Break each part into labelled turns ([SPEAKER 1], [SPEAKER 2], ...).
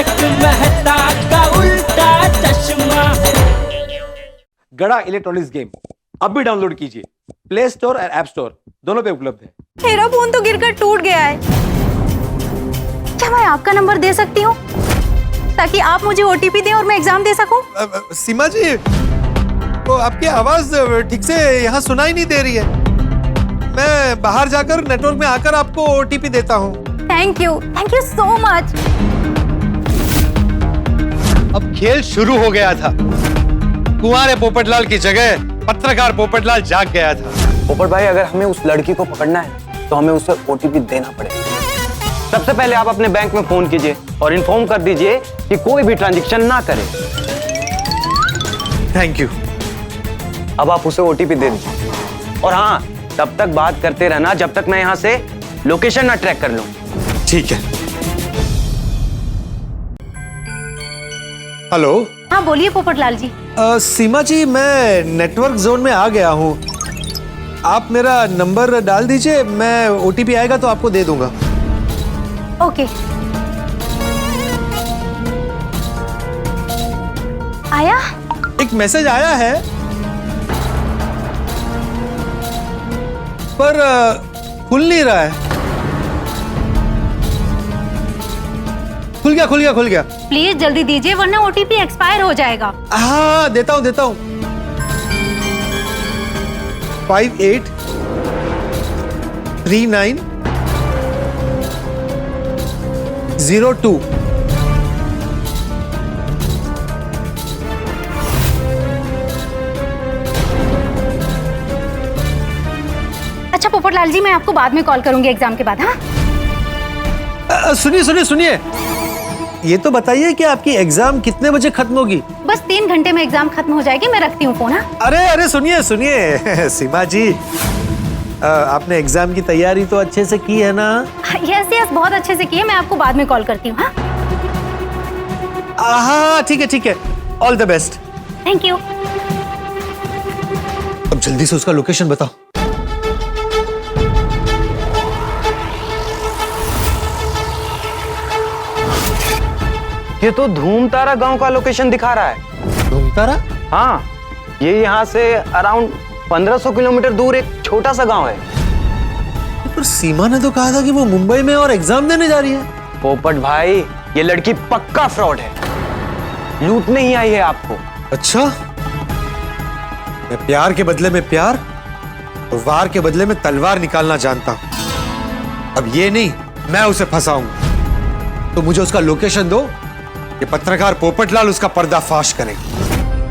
[SPEAKER 1] तारक मेहता का उल्टा चश्मा।
[SPEAKER 2] गड़ा इलेक्ट्रॉनिक्स गेम अब भी डाउनलोड कीजिए, प्ले स्टोर और ऐप स्टोर दोनों पे उपलब्ध है।
[SPEAKER 3] मेरा फोन तो गिरकर टूट गया है, क्या मैं आपका नंबर दे सकती हूँ ताकि आप मुझे ओटीपी दें और मैं एग्जाम दे सकूं?
[SPEAKER 4] सीमा जी, तो आपकी आवाज ठीक से यहाँ सुनाई नहीं दे रही है। मैं बाहर जाकर नेटवर्क में आकर आपको ओटीपी देता हूँ।
[SPEAKER 3] Thank you so much.
[SPEAKER 4] अब खेल शुरू हो गया था। कुंवारे पोपटलाल की जगह पत्रकार पोपटलाल जाग गया था।
[SPEAKER 5] पोपट भाई, अगर हमें उस लड़की को पकड़ना है तो हमें उसे ओटीपी देना पड़ेगा। सबसे पहले आप अपने बैंक में फोन कीजिए और इन्फॉर्म कर दीजिए कि कोई भी ट्रांजैक्शन ना करे।
[SPEAKER 4] Thank you.
[SPEAKER 5] अब आप उसे ओटीपी दे दीजिए और हाँ, तब तक बात करते रहना जब तक मैं यहाँ से लोकेशन ना ट्रैक कर लूं।
[SPEAKER 4] ठीक है। हेलो।
[SPEAKER 3] हाँ बोलिए पोपटलाल जी।
[SPEAKER 4] सीमा जी, मैं नेटवर्क जोन में आ गया हूँ। आप मेरा नंबर डाल दीजिए, मैं ओटीपी आएगा तो आपको दे दूंगा।
[SPEAKER 3] ओके। आया?
[SPEAKER 4] एक मैसेज आया है पर खुल नहीं रहा है। खुल गया।
[SPEAKER 3] प्लीज जल्दी दीजिए वरना ओटीपी एक्सपायर हो जाएगा।
[SPEAKER 4] हाँ, देता हूँ। 583902।
[SPEAKER 3] अच्छा पोपटलाल जी, मैं आपको बाद में कॉल करूंगी एग्जाम के बाद। हाँ
[SPEAKER 4] सुनिए, ये तो बताइए कि आपकी एग्जाम कितने बजे खत्म होगी?
[SPEAKER 3] बस 3 घंटे में एग्जाम खत्म हो जाएगी, मैं रखती हूँ फोन। हाँ?
[SPEAKER 4] अरे सुनिए सीमा जी, आपने एग्जाम की तैयारी तो अच्छे से की है ना?
[SPEAKER 3] यस, बहुत अच्छे से की है। मैं आपको बाद में कॉल करती हूँ।
[SPEAKER 4] हाँ ठीक है। All the best.
[SPEAKER 3] Thank you.
[SPEAKER 4] अब जल्दी से उसका लोकेशन बताओ।
[SPEAKER 5] ये तो धूमतारा गांव का लोकेशन दिखा रहा है।
[SPEAKER 4] धूमतारा?
[SPEAKER 5] हाँ, ये यहाँ से अराउंड 1500 किलोमीटर दूर एक छोटा सा गांव है।
[SPEAKER 4] पर सीमा ने तो कहा था कि वो मुंबई में और एग्जाम देने जा रही है।
[SPEAKER 5] पोपट भाई, ये लड़की पक्का फ्रॉड है, लूटने ही आई है आपको।
[SPEAKER 4] अच्छा, मैं प्यार के बदले में प्यार और वार के बदले में तलवार निकालना जानता हूं। अब ये नहीं, मैं उसे फंसाऊंगा। तो मुझे उसका लोकेशन दो, ये पत्रकार पोपटलाल उसका पर्दाफाश करेगा।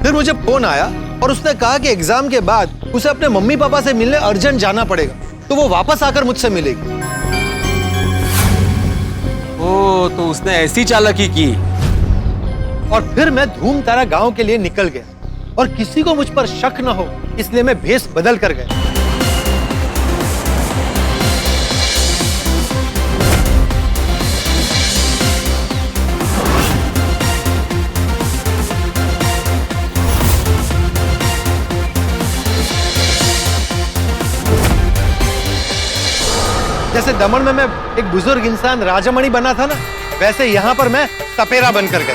[SPEAKER 4] फिर मुझे फोन आया और उसने कहा कि एग्जाम के बाद उसे अपने मम्मी पापा से मिलने अर्जेंट जाना पड़ेगा, तो वो वापस आकर मुझसे मिलेगी।
[SPEAKER 2] ओ, तो उसने ऐसी चालाकी की।
[SPEAKER 4] और फिर मैं धूमतारा गांव के लिए निकल गया और किसी को मुझ पर शक न हो इसलिए मैं भेष बदल कर गया। जैसे दमन में मैं एक बुजुर्ग इंसान राजामणि बना था ना, वैसे यहां पर मैं सपेरा बनकर गया।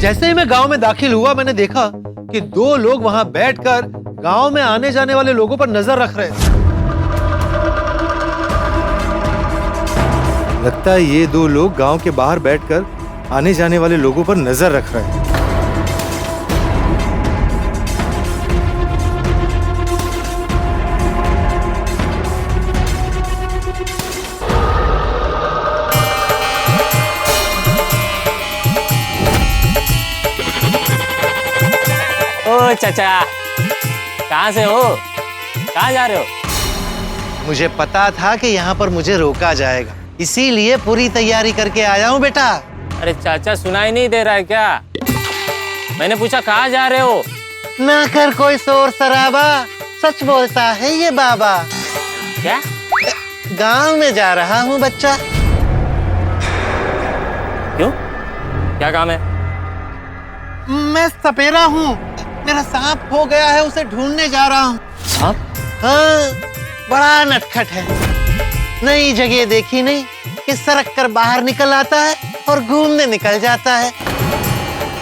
[SPEAKER 4] जैसे ही मैं गांव में दाखिल हुआ, मैंने देखा कि 2 लोग वहां बैठकर गांव में आने जाने वाले लोगों पर नजर रख रहे थे। लगता है ये 2 लोग गांव के बाहर बैठकर आने जाने वाले लोगों पर नजर रख रहे हैं।
[SPEAKER 6] ओ चाचा, कहाँ से हो? कहाँ जा रहे हो?
[SPEAKER 4] मुझे पता था कि यहाँ पर मुझे रोका जाएगा, इसीलिए पूरी तैयारी करके आया हूँ बेटा।
[SPEAKER 6] अरे चाचा सुनाई नहीं दे रहा है क्या? मैंने पूछा कहाँ जा रहे हो?
[SPEAKER 7] ना कर कोई शोर शराबा, सच बोलता है ये बाबा।
[SPEAKER 6] क्या?
[SPEAKER 7] गांव में जा रहा हूँ बच्चा।
[SPEAKER 6] क्यों? क्या काम है?
[SPEAKER 7] मैं सपेरा हूँ, मेरा सांप खो गया है, उसे ढूंढने जा रहा हूँ।
[SPEAKER 6] सांप?
[SPEAKER 7] हाँ, बड़ा नटखट है। नई जगह देखी नहीं कि सरक कर बाहर निकल आता है और घूमने निकल जाता है।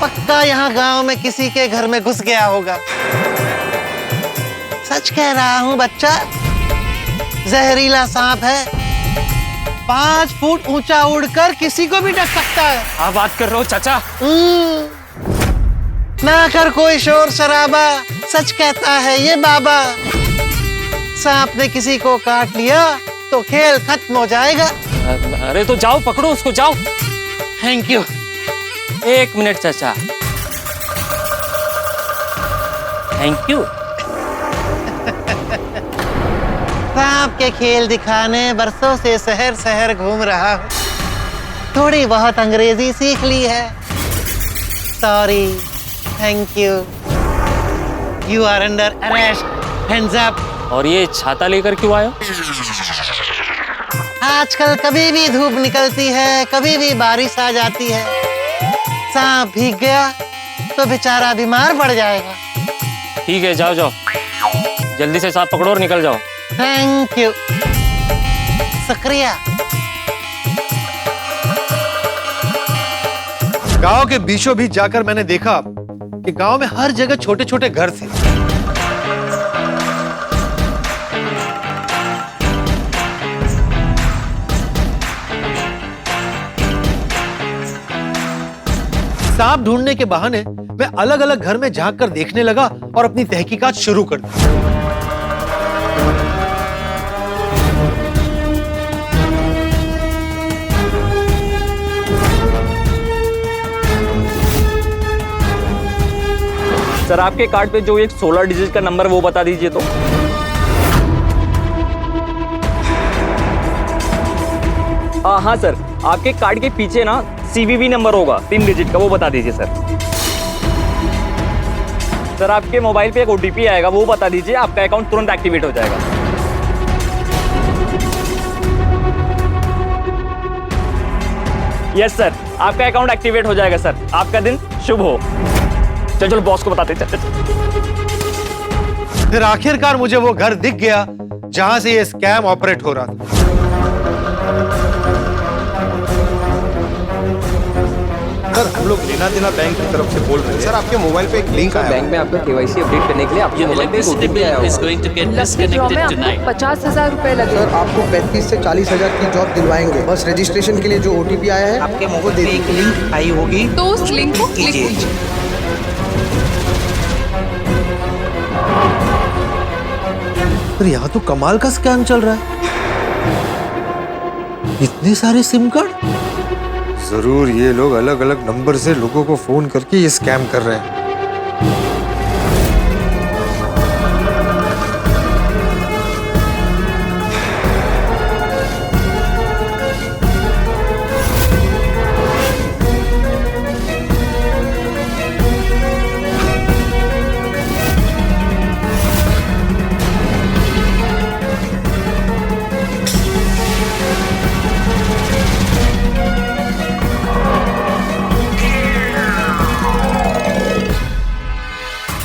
[SPEAKER 7] पक्का यहाँ गांव में किसी के घर में घुस गया होगा। सच कह रहा हूँ बच्चा, जहरीला सांप है। 5 फुट ऊंचा उड़कर किसी को भी डस सकता है।
[SPEAKER 6] आप बात कर रहे हो चाचा?
[SPEAKER 7] ना कर कोई शोर शराबा, सच कहता है ये बाबा। सांप ने किसी को काट लिया तो खेल खत्म हो जाएगा।
[SPEAKER 6] अरे तो जाओ पकड़ो उसको, जाओ।
[SPEAKER 7] Thank you.
[SPEAKER 6] 1 मिनट चाचा। Thank you.
[SPEAKER 7] सांप के खेल दिखाने बरसों से शहर शहर घूम रहा हूँ। थोड़ी बहुत अंग्रेजी सीख ली है। Sorry, thank you. You are under arrest, hands up.
[SPEAKER 6] और ये छाता लेकर क्यों आए हो?
[SPEAKER 7] आजकल कभी भी धूप निकलती है, कभी भी बारिश आ जाती है। सांप भीग गया तो बेचारा बीमार पड़ जाएगा।
[SPEAKER 6] ठीक है, जाओ जाओ, जल्दी से सांप पकड़ो और निकल जाओ।
[SPEAKER 7] थैंक यू, शुक्रिया।
[SPEAKER 4] गांव के बीचों बीच जाकर मैंने देखा कि गांव में हर जगह छोटे छोटे घर थे। सांप ढूंढने के बहाने मैं अलग अलग घर में झांक कर देखने लगा और अपनी तहकीकात शुरू कर दी।
[SPEAKER 8] सर आपके कार्ड पे जो एक 16 डिजिट का नंबर वो बता दीजिए तो। हाँ सर, आपके कार्ड के पीछे ना CVV नंबर होगा 3 डिजिट का, वो बता दीजिए सर। सर आपके मोबाइल पे एक OTP आएगा, वो बता दीजिए, आपका अकाउंट तुरंत एक्टिवेट हो जाएगा। यस सर, आपका अकाउंट एक्टिवेट हो जाएगा सर। आपका दिन शुभ हो। चलो चलो बॉस को बताते हैं।
[SPEAKER 4] फिर आखिरकार मुझे वो घर दिख गया जहां से ये स्कैम ऑपरेट हो रहा था।
[SPEAKER 9] सर हम लोग लेना देना बैंक की तरफ से बोल रहे हैं। सर आपके मोबाइल पे एक लिंक आया।
[SPEAKER 10] बैंक में आपका KYC अपडेट करने के लिए आपके मोबाइल पे OTP आया होगा।
[SPEAKER 11] 50,000 रुपए लगे।
[SPEAKER 10] सर आपको 35 से 40,000 की जॉब दिलवाएंगे। बस रजिस्ट्रेशन के लिए जो OTP आया है
[SPEAKER 11] आपके मोबाइल पे एक लिंक आई होगी, तो उस लिंक को क्लिक कीजिए।
[SPEAKER 4] पर यहाँ तो कमाल का स्कैम चल रहा है। इतने सारे सिम कार्ड। जरूर ये लोग अलग अलग नंबर से लोगों को फोन करके ये स्कैम कर रहे हैं।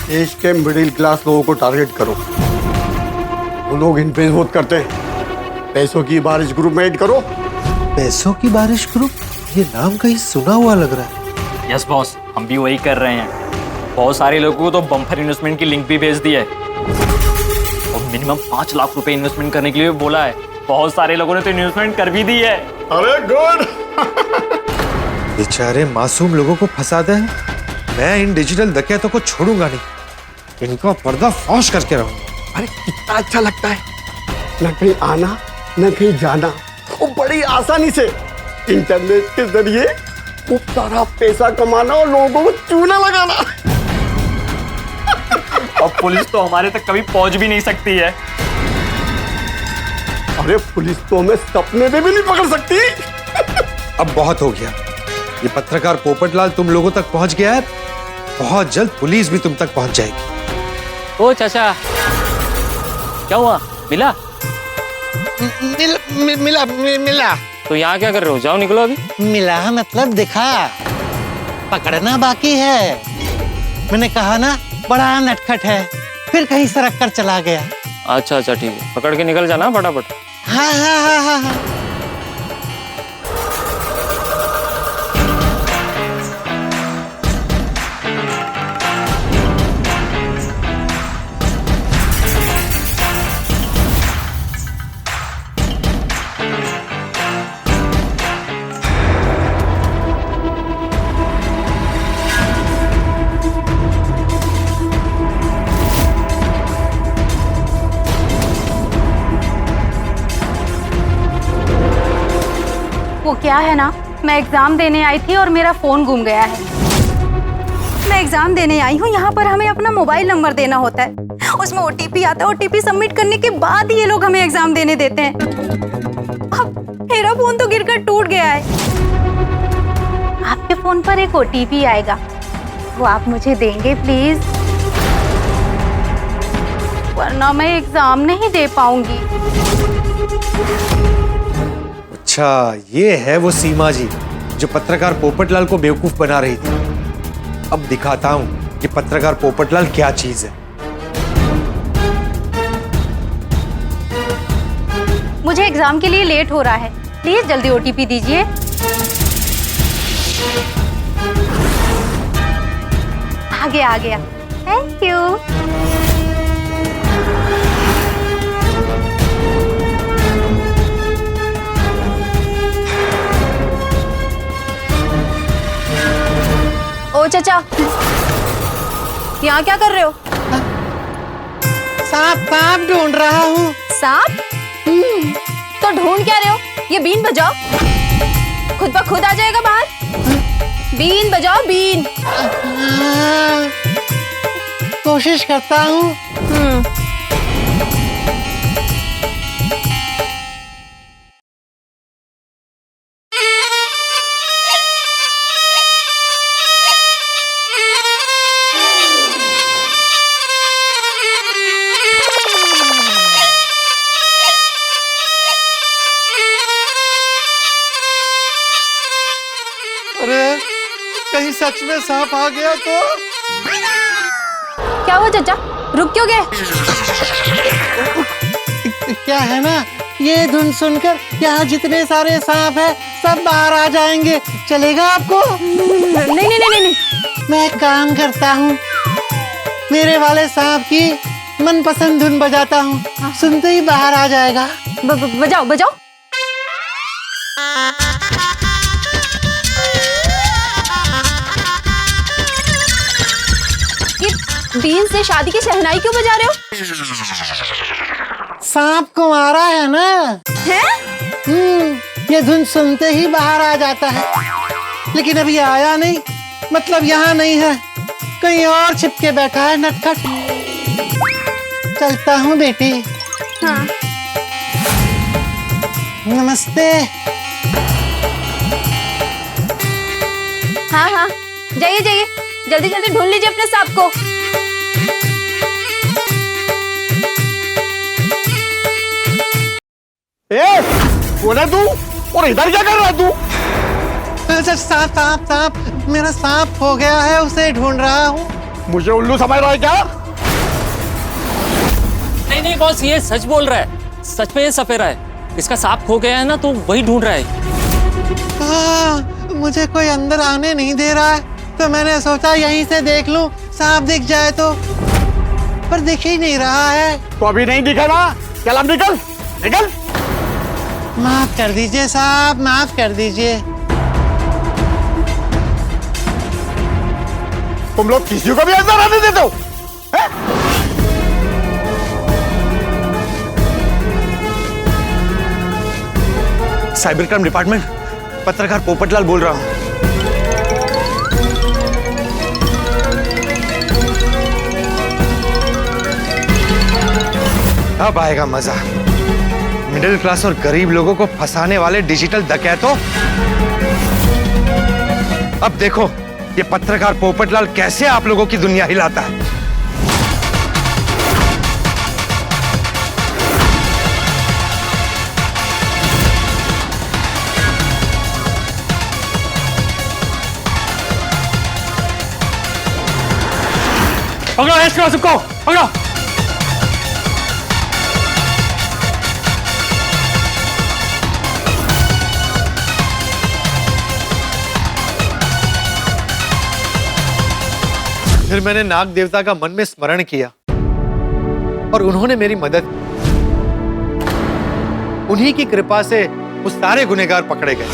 [SPEAKER 9] देश के मिडिल क्लास लोगों को टारगेट करो। वो लोग इन पे बहुत करते हैं। पैसों की बारिश ग्रुप में ऐड करो।
[SPEAKER 4] पैसों की बारिश ग्रुप, ये नाम कहीं सुना हुआ लग रहा है।
[SPEAKER 8] यस बॉस, हम भी वही कर रहे हैं। बहुत सारे लोगों को तो बम्पर इन्वेस्टमेंट की लिंक भी भेज दी है और मिनिमम 5 लाख रुपए इन्वेस्टमेंट करने के लिए बोला है। बहुत सारे लोगों ने तो इन्वेस्टमेंट कर भी दी है।
[SPEAKER 9] अरे गुड।
[SPEAKER 4] बेचारे मासूम लोगों को फंसाते हैं। मैं इन डिजिटल डकैतों को छोड़ूंगा नहीं, इनका पर्दा फाश करके रहूंगा।
[SPEAKER 9] अरे कितना अच्छा लगता है, न कहीं आना न कहीं जाना, वो बड़ी आसानी से इंटरनेट के जरिए खूब सारा पैसा कमाना और लोगों को चूना लगाना।
[SPEAKER 8] और पुलिस तो हमारे तक कभी पहुंच भी नहीं सकती है।
[SPEAKER 9] अरे पुलिस तो हमें सपने में भी नहीं पकड़ सकती।
[SPEAKER 4] अब बहुत हो गया, ये पत्रकार पोपटलाल तुम लोगों तक पहुंच गया है, बहुत जल्द पुलिस भी तुम तक पहुंच जाएगी।
[SPEAKER 6] ओ चाचा, क्या हुआ? मिला?
[SPEAKER 7] मिला।
[SPEAKER 6] तो यहाँ क्या कर रहे हो? जाओ निकलो अभी।
[SPEAKER 7] मिला मतलब दिखा, पकड़ना बाकी है। मैंने कहा ना बड़ा नटखट है, फिर कहीं सरक कर चला गया।
[SPEAKER 6] अच्छा अच्छा ठीक है, पकड़ के निकल जाना फटाफट।
[SPEAKER 7] हाँ हाँ हाँ हाँ हाँ।
[SPEAKER 3] वो क्या है ना, मैं एग्जाम देने आई थी और मेरा फोन गुम गया है। मैं एग्जाम देने आई हूँ, यहाँ पर हमें अपना मोबाइल नंबर देना होता है, उसमें ओटीपी आता है। ओटीपी सबमिट करने के बाद ही ये लोग हमें एग्जाम देने देते हैं। अब मेरा फोन तो गिरकर टूट गया है। आपके फोन पर एक ओटीपी आएगा, वो आप मुझे देंगे प्लीज, वरना मैं एग्जाम नहीं दे पाऊंगी।
[SPEAKER 4] अच्छा, ये है वो सीमा जी जो पत्रकार पोपटलाल को बेवकूफ बना रही थी। अब दिखाता हूं कि पत्रकार पोपटलाल क्या चीज है।
[SPEAKER 3] मुझे एग्जाम के लिए लेट हो रहा है, प्लीज जल्दी ओटीपी दीजिए। आ गया, थैंक यू। ओ चाचा, यहाँ क्या कर रहे हो?
[SPEAKER 7] सांप ढूंढ रहा हूँ।
[SPEAKER 3] सांप? तो ढूंढ क्या रहे हो? ये बीन बजाओ, खुद ब खुद आ जाएगा बाहर। बीन बजाओ, बीन।
[SPEAKER 7] कोशिश करता हूँ।
[SPEAKER 9] अरे कहीं सच में सांप आ गया तो?
[SPEAKER 3] क्या हुआ चाचा, रुक क्यों गए?
[SPEAKER 7] क्या है ना, ये धुन सुनकर यहाँ जितने सारे सांप हैं सब बाहर आ जाएंगे। चलेगा आपको?
[SPEAKER 3] नहीं।
[SPEAKER 7] मैं एक काम करता हूँ, मेरे वाले सांप की मनपसंद धुन बजाता हूँ, सुनते ही बाहर आ जाएगा।
[SPEAKER 3] बजाओ। बीन से शादी की शहनाई क्यों बजा रहे हो?
[SPEAKER 7] सांप को मारा है ना?
[SPEAKER 3] हैं?
[SPEAKER 7] ये धुन सुनते ही बाहर आ जाता है, लेकिन अभी आया नहीं, मतलब यहाँ नहीं है, कहीं और छिप के बैठा है नटखट। चलता हूँ बेटी।
[SPEAKER 3] हाँ।
[SPEAKER 7] नमस्ते।
[SPEAKER 3] हाँ, जाइए, जल्दी ढूंढ लीजिए अपने सांप को।
[SPEAKER 9] कौन है तू और इधर क्या कर रहा है तू?
[SPEAKER 7] अच्छा, सांप, मेरा सांप खो गया है, उसे ढूंढ रहा हूँ।
[SPEAKER 9] मुझे उल्लू समझ रहा है क्या?
[SPEAKER 6] नहीं बॉस, ये सच बोल रहा है, सच में ये सपेरा है। इसका सांप खो गया है ना, तो वही ढूंढ रहा है।
[SPEAKER 7] मुझे कोई अंदर आने नहीं दे रहा है, तो मैंने सोचा यहीं से देख लूं, सांप दिख जाए तो, पर दिख ही नहीं रहा है।
[SPEAKER 9] तो अभी नहीं दिखा ना, चल अब निकल।
[SPEAKER 7] माफ कर दीजिए साहब, माफ कर दीजिए।
[SPEAKER 9] तुम लोग किसी को भी अंदर आने देते हो?
[SPEAKER 4] साइबर क्राइम डिपार्टमेंट, पत्रकार पोपटलाल बोल रहा हूं। अब आएगा मजा। मिडिल क्लास और गरीब लोगों को फंसाने वाले डिजिटल डकैतों। अब देखो ये पत्रकार पोपटलाल कैसे आप लोगों की दुनिया हिलाता है।
[SPEAKER 6] पकड़ो ऐश करो सबको, पकड़ो।
[SPEAKER 4] फिर मैंने नाग देवता का मन में स्मरण किया और उन्होंने मेरी मदद की। उन्हीं की कृपा से वो सारे गुनहगार पकड़े गए।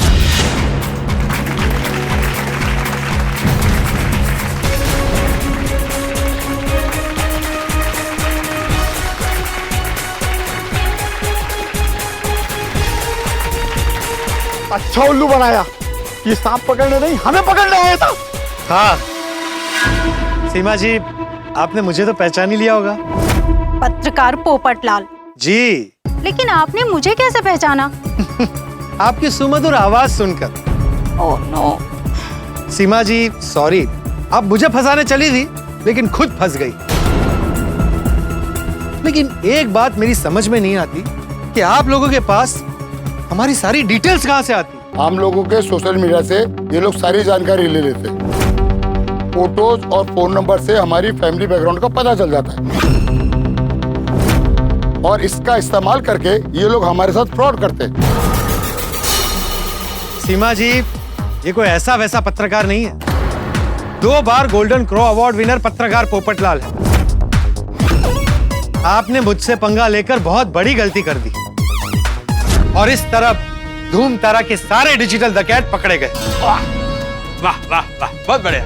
[SPEAKER 9] अच्छा उल्लू बनाया, ये सांप पकड़ने नहीं हमें पकड़ने आया था।
[SPEAKER 4] हाँ सीमा जी, आपने मुझे तो पहचान ही लिया होगा।
[SPEAKER 3] पत्रकार पोपटलाल
[SPEAKER 4] जी।
[SPEAKER 3] लेकिन आपने मुझे कैसे पहचाना?
[SPEAKER 4] आपकी सुमधुर आवाज सुनकर।
[SPEAKER 3] Oh no.
[SPEAKER 4] सीमा जी सॉरी, आप मुझे फंसाने चली थी लेकिन खुद फंस गई। लेकिन एक बात मेरी समझ में नहीं आती कि आप लोगों के पास हमारी सारी डिटेल्स कहां से आती?
[SPEAKER 12] हम लोगों के सोशल मीडिया से ये लोग सारी जानकारी ले लेते हैं। फोटोज और फोन नंबर से हमारी फैमिली बैकग्राउंड का पता चल जाता है और इसका इस्तेमाल करके ये लोग हमारे साथ फ्रॉड करते हैं।
[SPEAKER 4] सीमा जी, ये कोई ऐसा वैसा पत्रकार नहीं है। 2 बार गोल्डन क्रो अवार्ड विनर पत्रकार पोपटलाल है। आपने मुझसे पंगा लेकर बहुत बड़ी गलती कर दी और इस तरफ धूम तारा के सारे डिजिटल डकैत पकड़े गए।
[SPEAKER 2] वाह वाह वाह वाह, बहुत बढ़िया।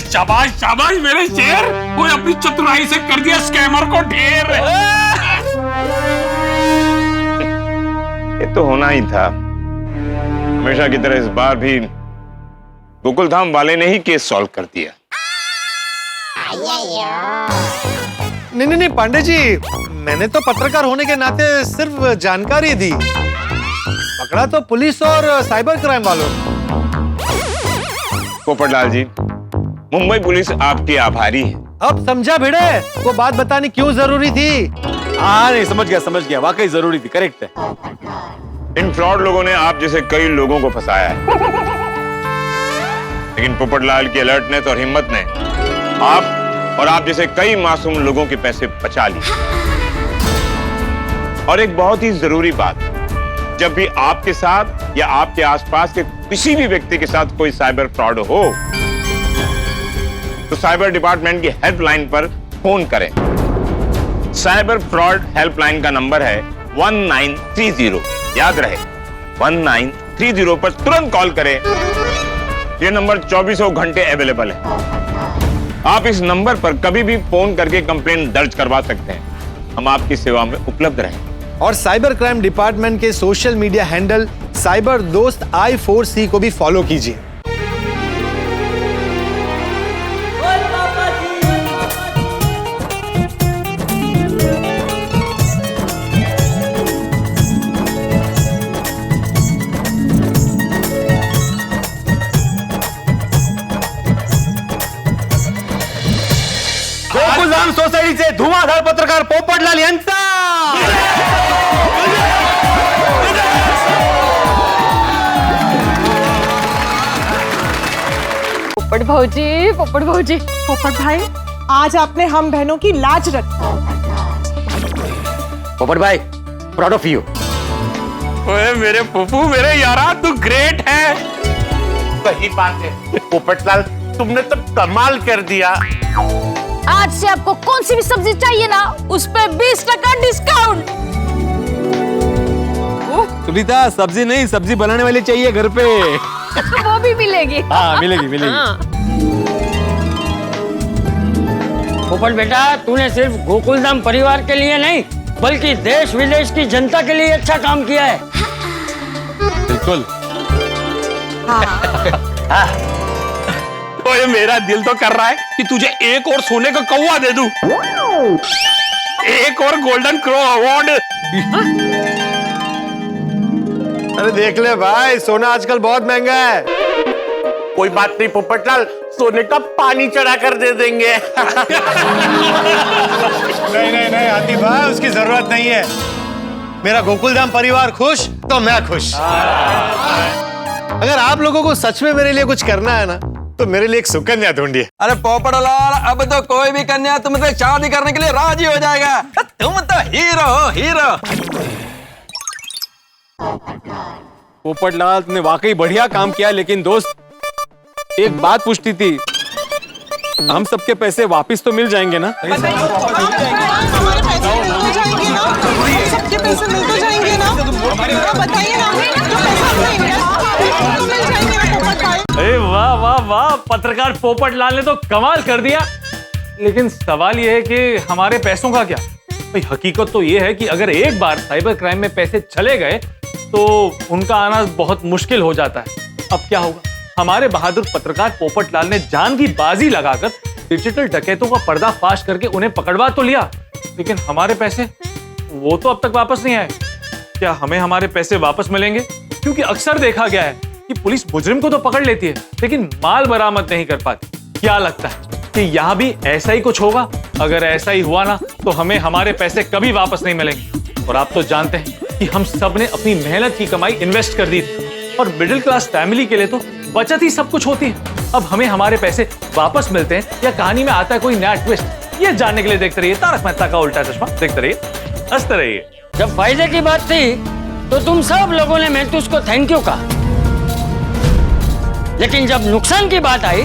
[SPEAKER 13] शाबाश शाबाश मेरे शेर, वो अपनी चतुराई से कर दिया स्कैमर को ढेर।
[SPEAKER 14] ये तो होना ही था। हमेशा की तरह इस बार भी गोकुलधाम वाले ने ही केस सॉल्व कर दिया।
[SPEAKER 4] नहीं पांडे जी, मैंने तो पत्रकार होने के नाते सिर्फ जानकारी दी। पकड़ा तो पुलिस और साइबर क्राइम वालों।
[SPEAKER 14] पोपटलाल जी, मुंबई पुलिस आपकी आभारी है।
[SPEAKER 4] अब समझा भिड़े, वो बात बतानी क्यों जरूरी थी?
[SPEAKER 2] हाँ नहीं, समझ गया, वाकई जरूरी थी, करेक्ट है।
[SPEAKER 14] इन फ्रॉड लोगों ने आप जैसे कई लोगों को फंसाया है, लेकिन पोपटलाल की अलर्टनेस और हिम्मत ने आप जैसे कई मासूम लोगों के पैसे बचा लिए। और एक बहुत ही जरूरी बात, जब भी आपके साथ या आपके आसपास के किसी भी व्यक्ति के साथ कोई साइबर फ्रॉड हो तो साइबर डिपार्टमेंट की हेल्पलाइन पर फोन करें। साइबर फ्रॉड हेल्पलाइन का नंबर है 1930। याद रहे 1930 पर तुरंत कॉल करें। यह नंबर 24 घंटे अवेलेबल है। आप इस नंबर पर कभी भी फोन करके कंप्लेंट दर्ज करवा सकते हैं। हम आपकी सेवा में उपलब्ध रहें।
[SPEAKER 4] और साइबर क्राइम डिपार्टमेंट के सोशल मीडिया हैंडल साइबर दोस्त I4C को भी फॉलो कीजिए।
[SPEAKER 2] गोकुलधाम सोसाइटी से धुआंधार पत्रकार पोपटलाल यंता।
[SPEAKER 15] पोपट भौजी, पोपट भाई, आज आपने हम बहनों की लाज रखी।
[SPEAKER 2] पोपट भाई, प्राउड ऑफ यू।
[SPEAKER 13] ओए मेरे पप्पू, मेरे यारा, तू ग्रेट है।
[SPEAKER 16] वही बात है पोपटलाल, तुमने तो कमाल कर दिया।
[SPEAKER 15] आज से आपको कौन सी भी सब्जी चाहिए ना, उस पे 20% डिस्काउंट।
[SPEAKER 2] सुनीता, सब्जी नहीं, सब्जी बनाने वाली चाहिए घर पे।
[SPEAKER 15] वो भी मिलेगी।
[SPEAKER 2] हाँ मिलेगी।
[SPEAKER 17] पोपट बेटा, तूने सिर्फ गोकुलधाम परिवार के लिए नहीं बल्कि देश विदेश की जनता के लिए अच्छा काम किया है।
[SPEAKER 2] बिल्कुल।
[SPEAKER 13] ओए मेरा दिल तो कर रहा है कि तुझे एक और सोने का कौवा दे दूं, एक और गोल्डन क्रो अवार्ड।
[SPEAKER 4] अरे देख ले भाई, सोना आजकल बहुत महंगा है।
[SPEAKER 16] कोई बात नहीं पोपटलाल, सोने का पानी चढ़ा कर दे देंगे।
[SPEAKER 4] नहीं नहीं नहीं हाथी भाई, उसकी जरूरत नहीं है। मेरा गोकुलधाम परिवार खुश तो मैं खुश। अगर आप लोगों को सच में मेरे लिए कुछ करना है ना, तो मेरे लिए एक सुकन्या ढूंढिए।
[SPEAKER 18] अरे पोपटलाल, अब तो कोई भी कन्या तुमसे शादी करने के लिए राजी हो जाएगा। तुम तो हीरो हो, हीरो।
[SPEAKER 2] पोपटलाल, तुमने वाकई बढ़िया काम किया, लेकिन दोस्त एक बात पूछती थी, हम सबके पैसे वापस तो मिल जाएंगे ना?
[SPEAKER 15] सबके पैसे मिल तो जाएंगे ना? बताइए ना, जो पैसा आपने इन्वेस्ट किया तो मिल जाएंगे ना पोपट भाई?
[SPEAKER 8] अरे वाह वाह वाह, पत्रकार पोपटलाल ने तो कमाल कर दिया। लेकिन सवाल यह है कि हमारे पैसों का क्या? भाई हकीकत तो यह है कि अगर एक बार साइबर क्राइम में पैसे चले गए तो उनका आना बहुत मुश्किल हो जाता है। अब क्या होगा? हमारे बहादुर पत्रकार पोपटलाल ने जान की बाजी लगाकर डिजिटल डकैतों का पर्दाफाश करके उन्हें पकड़वा तो लिया, लेकिन हमारे पैसे वो तो अब तक वापस नहीं आए। क्या हमें हमारे पैसे वापस मिलेंगे? क्योंकि अक्सर देखा गया है कि पुलिस मुजरिम को तो पकड़ लेती है, लेकिन माल बरामद नहीं कर पाती। क्या लगता है कि यहाँ भी ऐसा ही कुछ होगा? अगर ऐसा ही हुआ ना, तो हमें हमारे पैसे कभी वापस नहीं मिलेंगे। और आप तो जानते हैं कि हम सब ने अपनी मेहनत की कमाई इन्वेस्ट कर दी थी, और मिडिल क्लास फैमिली के लिए तो बचत ही सब कुछ होती है। अब हमें हमारे पैसे वापस मिलते हैं या कहानी में आता है कोई नया ट्विस्ट, ये जानने के लिए देखते रहिए तारक मेहता का उल्टा चश्मा। देखते रहिए, हंसते रहिए।
[SPEAKER 17] जब फायदे की बात थी तो तुम सब लोगों ने मेंटूस को थैंक यू कहा, लेकिन जब नुकसान की बात आई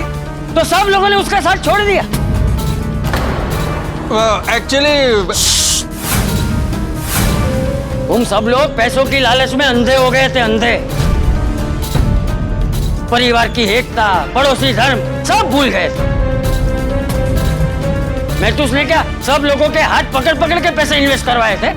[SPEAKER 17] तो सब लोगों ने उसका साथ छोड़ दिया।
[SPEAKER 18] एक्चुअली
[SPEAKER 17] तुम सब लोग पैसों की लालच में अंधे हो गए थे, अंधे। परिवार की एकता, पड़ोसी धर्म सब भूल गए थे। मेंटूस ने क्या सब लोगों के हाथ पकड़ पकड़ के पैसे इन्वेस्ट करवाए थे?